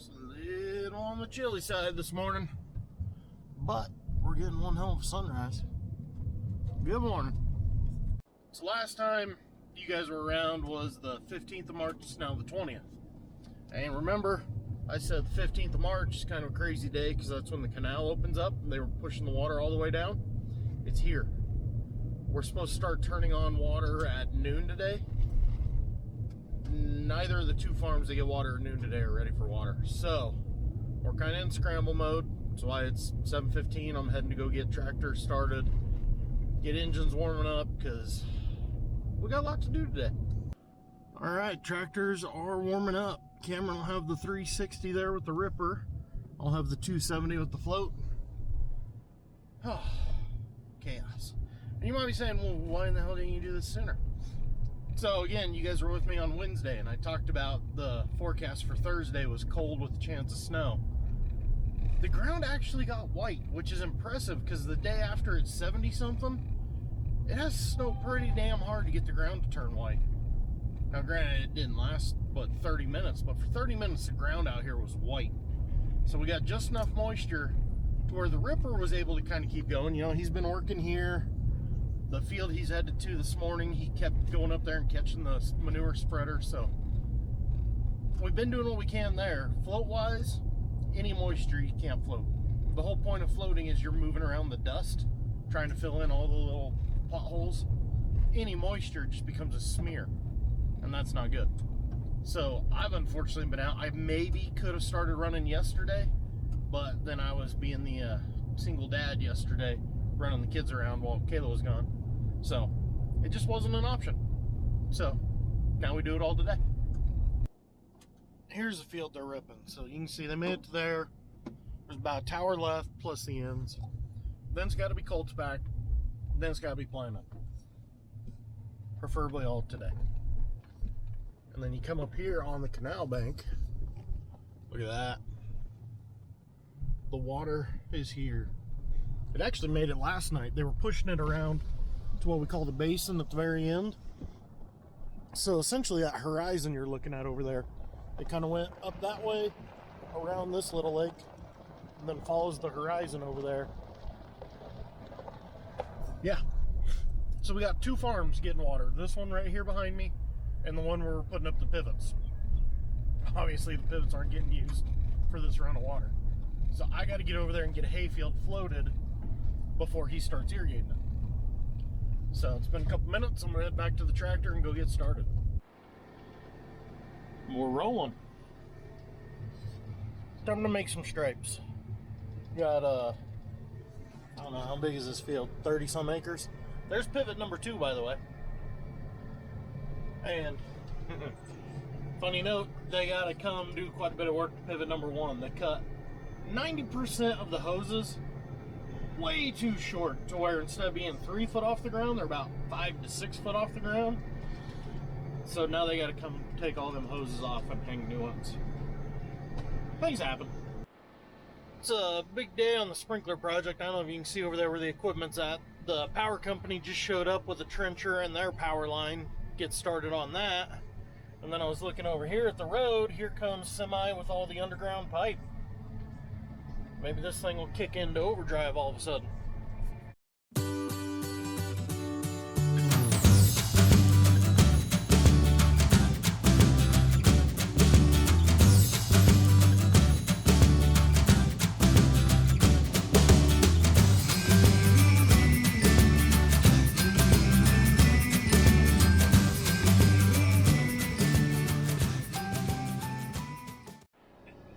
It's a little on the chilly side this morning, but we're getting one hell of a sunrise. Good morning. So last time you guys were around was the 15th of March. It's now the 20th. And remember, I said the 15th of March is kind of a crazy day because that's when the canal opens up and they were pushing the water all the way down. It's here. We're supposed to start turning on water at noon today. Neither of the two farms that get water at noon today are ready for water. So we're kind of in scramble mode. That's why it's 7:15. I'm heading to go get tractors started, get engines warming up, because we got a lot to do today. All right, tractors are warming up. Cameron will have the 360 there with the ripper. I'll have the 270 with the float. Oh, chaos. And you might be saying, well, why in the hell didn't you do this sooner? So again, you guys were with me on Wednesday, and I talked about the forecast for Thursday was cold with a chance of snow. The ground actually got white, which is impressive because the day after it's 70 something, it has to snow pretty damn hard to get the ground to turn white. Now granted, it didn't last but 30 minutes, but for 30 minutes the ground out here was white. So we got just enough moisture to where the ripper was able to kind of keep going. You know, he's been working here. The field he's headed to this morning, he kept going up there and catching the manure spreader. So we've been doing what we can there. Float wise, any moisture you can't float. The whole point of floating is you're moving around the dust, trying to fill in all the little potholes. Any moisture just becomes a smear, and that's not good. So I've unfortunately been out. I maybe could have started running yesterday, but then I was being the single dad yesterday, running the kids around while Kayla was gone. So it just wasn't an option. So now we do it all today. Here's the field they're ripping. So you can see they made it to there. There's about a tower left plus the ends. Then it's got to be cold back. Then it's got to be planted. Preferably all today. And then you come up here on the canal bank. Look at that. The water is here. It actually made it last night. They were pushing it around to what we call the basin at the very end. So essentially that horizon you're looking at over there, it kind of went up that way around this little lake and then follows the horizon over there. Yeah. So we got two farms getting water. This one right here behind me and the one where we're putting up the pivots. Obviously the pivots aren't getting used for this round of water. So I got to get over there and get a hayfield floated before he starts irrigating it. So it's been a couple minutes. I'm gonna head back to the tractor and go get started. We're rolling. Time to make some stripes. Got I don't know, how big is this field? 30 some acres. There's pivot number 2, by the way. And funny note, they gotta come do quite a bit of work to pivot number 1. They cut 90% of the hoses way too short to where instead of being 3 foot off the ground, they're about 5 to 6 foot off the ground. So now they got to come take all them hoses off and hang new ones. Things happen. It's a big day on the sprinkler project. I don't know if you can see over there where the equipment's at. The power company just showed up with a trencher and their power line. Get started on that. And then I was looking over here at the road. Here comes semi with all the underground pipe. Maybe this thing will kick into overdrive all of a sudden.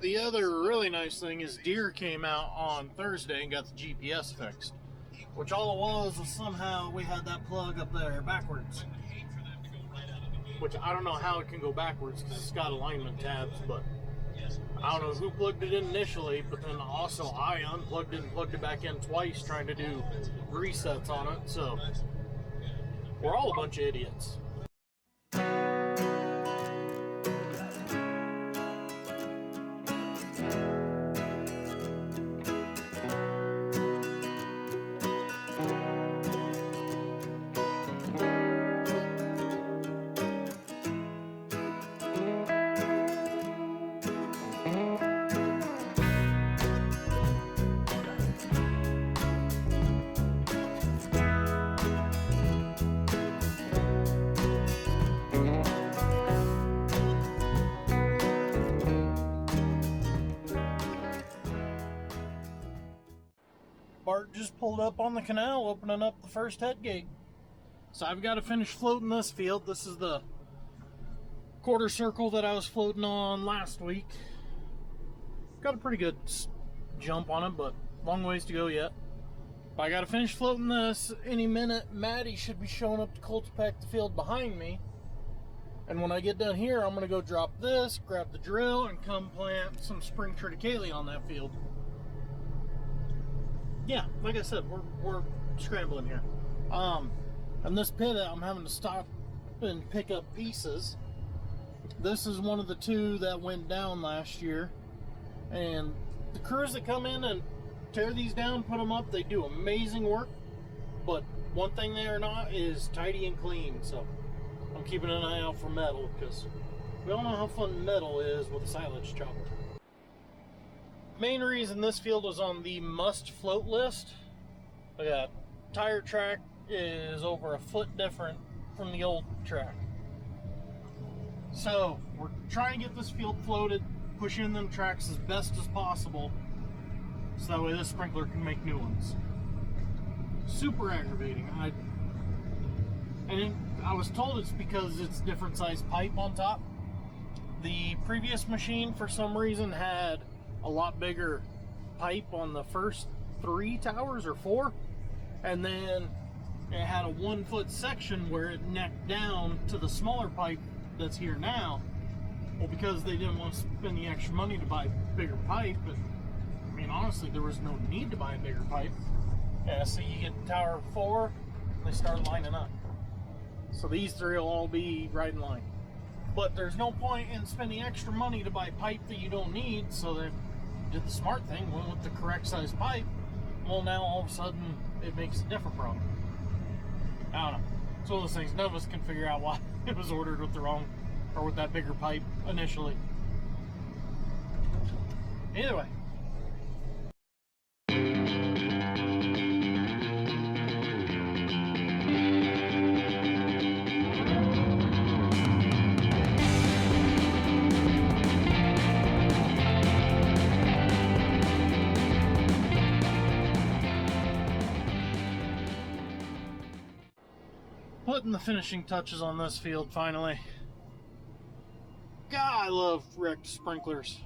The other really nice thing is Deere came out on Thursday and got the GPS fixed, which all it was somehow we had that plug up there backwards, which I don't know how it can go backwards because it's got alignment tabs, but I don't know who plugged it in initially, but then also I unplugged it and plugged it back in twice trying to do resets on it, so we're all a bunch of idiots. Bart just pulled up on the canal, opening up the first head gate. So I've got to finish floating this field. This is the quarter circle that I was floating on last week. Got a pretty good jump on it, but long ways to go yet. But I got to finish floating this. Any minute, Maddie should be showing up to cultipack the field behind me. And when I get done here, I'm going to go drop this, grab the drill, and come plant some spring triticale on that field. Yeah, like I said, we're scrambling here. And this pivot, I'm having to stop and pick up pieces. This is one of the two that went down last year. And the crews that come in and tear these down, put them up, they do amazing work. But one thing they are not is tidy and clean. So I'm keeping an eye out for metal, because we all know how fun metal is with a silage chopper. Main reason this field was on the must float list, I got tire track is over a foot different from the old track. So we're trying to get this field floated, push in them tracks as best as possible, so that way this sprinkler can make new ones. Super aggravating. I was told it's because it's different size pipe on top. The previous machine, for some reason, had a lot bigger pipe on the first 3 towers or 4, and then it had a 1 foot section where it necked down to the smaller pipe that's here now. Well, because they didn't want to spend the extra money to buy bigger pipe, but I mean, honestly, there was no need to buy a bigger pipe. Yeah, so you get tower 4, and they start lining up. So these 3 will all be right in line. But there's no point in spending extra money to buy pipe that you don't need, so they did the smart thing, went with the correct size pipe. Well, now all of a sudden it makes a different problem. I don't know. It's one of those things, none of us can figure out why it was ordered with the wrong, or with that bigger pipe initially. Either way. Putting the finishing touches on this field finally. God, I love wrecked sprinklers.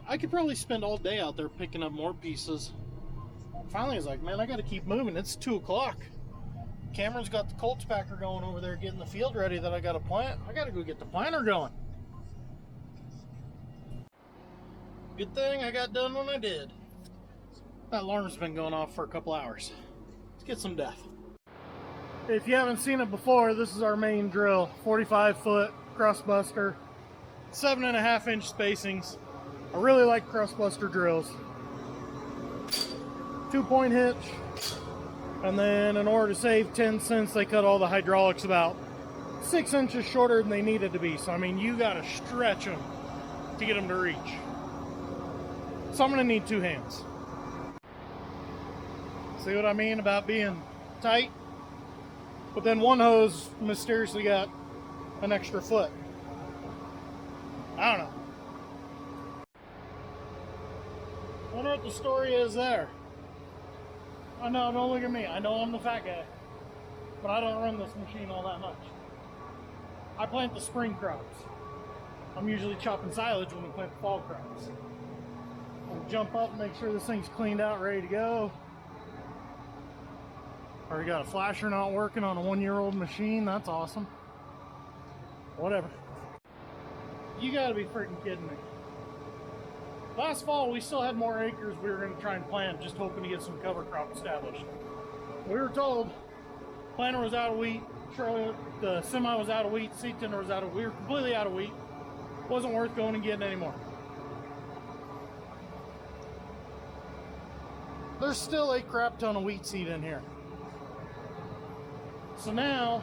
I could probably spend all day out there picking up more pieces. Finally, I was like, man, I gotta keep moving. It's 2 o'clock. Cameron's got the cultipacker going over there getting the field ready that I gotta plant. I gotta go get the planter going. Good thing I got done when I did. That alarm's been going off for a couple hours. Let's get some death. If you haven't seen it before, this is our main drill. 45-foot crossbuster, 7.5 inch spacings. I really like crossbuster drills. 2-point hitch, and then in order to save 10 cents, they cut all the hydraulics about 6 inches shorter than they needed to be. So I mean, you gotta stretch them to get them to reach. So I'm gonna need 2 hands. See what I mean about being tight? But then one hose mysteriously got an extra foot. I don't know. Wonder what the story is there. I know, don't look at me. I know I'm the fat guy. But I don't run this machine all that much. I plant the spring crops. I'm usually chopping silage when we plant the fall crops. I'll jump up and make sure this thing's cleaned out, ready to go. Already got a flasher not working on a 1-year-old machine. That's awesome. Whatever. You gotta be freaking kidding me. Last fall, we still had more acres we were going to try and plant, just hoping to get some cover crop established. We were told planter was out of wheat, the semi was out of wheat, seed tender was out of wheat. We were completely out of wheat. Wasn't worth going and getting anymore. There's still a crap ton of wheat seed in here. So now,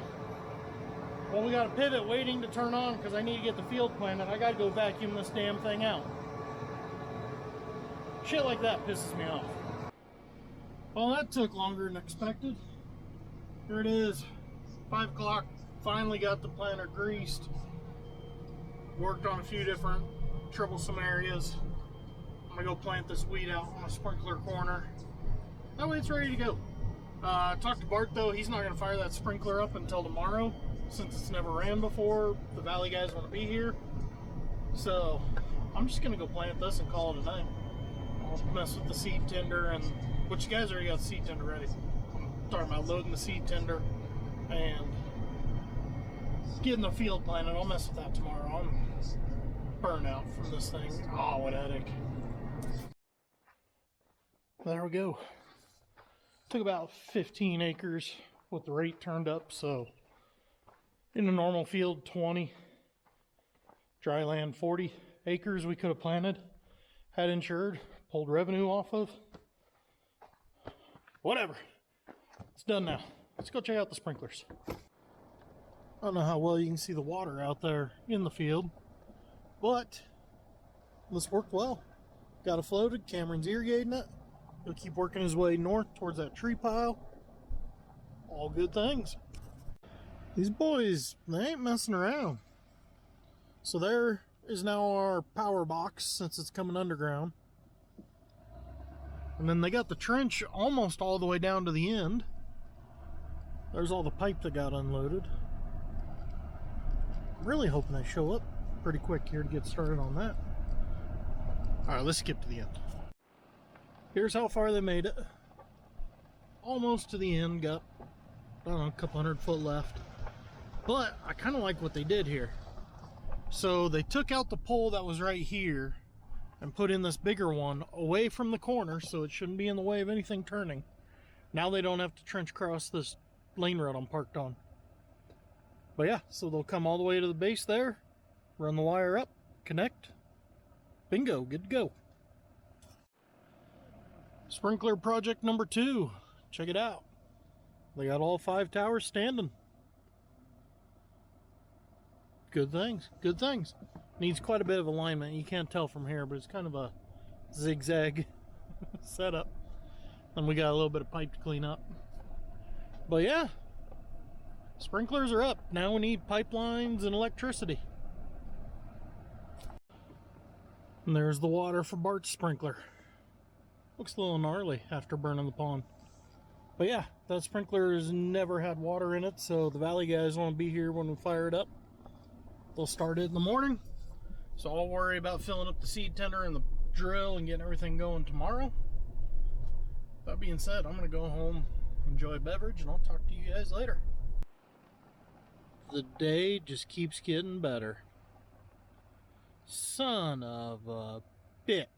well, we got a pivot waiting to turn on because I need to get the field planted. I got to go vacuum this damn thing out. Shit like that pisses me off. Well, that took longer than expected. Here it is, 5 o'clock. Finally got the planter greased. Worked on a few different troublesome areas. I'm gonna go plant this weed out on a sprinkler corner. That way it's ready to go. I talked to Bart though, he's not gonna fire that sprinkler up until tomorrow, since it's never ran before. The Valley guys wanna be here. So I'm just gonna go plant this and call it a night. I'll mess with the seed tender, and which you guys already got the seed tender ready. I'm talking about loading the seed tender and getting the field planted. I'll mess with that tomorrow. I'm burnt out from this thing. Oh, what a headache. There we go. Took about 15 acres with the rate turned up, so in a normal field 20, dry land 40 acres we could have planted, had insured, pulled revenue off of. Whatever. It's done now. Let's go check out the sprinklers. I don't know how well you can see the water out there in the field, but this worked well. Got it floated. Cameron's irrigating it. He'll keep working his way north towards that tree pile. All good things. These boys, they ain't messing around. So there is now our power box, since it's coming underground. And then they got the trench almost all the way down to the end. There's all the pipe that got unloaded. I'm really hoping they show up pretty quick here to get started on that. Alright, let's skip to the end. Here's how far they made it. Almost to the end, got, I don't know, a couple 100 foot left. But I kind of like what they did here. So they took out the pole that was right here and put in this bigger one away from the corner, so it shouldn't be in the way of anything turning. Now they don't have to trench across this lane road I'm parked on. But yeah, so they'll come all the way to the base there, run the wire up, connect, bingo, good to go. Sprinkler project number 2. Check it out. They got all 5 towers standing. Good things, good things. Needs quite a bit of alignment. You can't tell from here, but it's kind of a zigzag setup. And we got a little bit of pipe to clean up. But yeah, sprinklers are up. Now we need pipelines and electricity. And there's the water for Bart's sprinkler. Looks a little gnarly after burning the pond. But yeah, that sprinkler has never had water in it, so the Valley guys want to be here when we fire it up. They'll start it in the morning, so I'll worry about filling up the seed tender and the drill and getting everything going tomorrow. That being said, I'm going to go home, enjoy a beverage, and I'll talk to you guys later. The day just keeps getting better. Son of a bitch.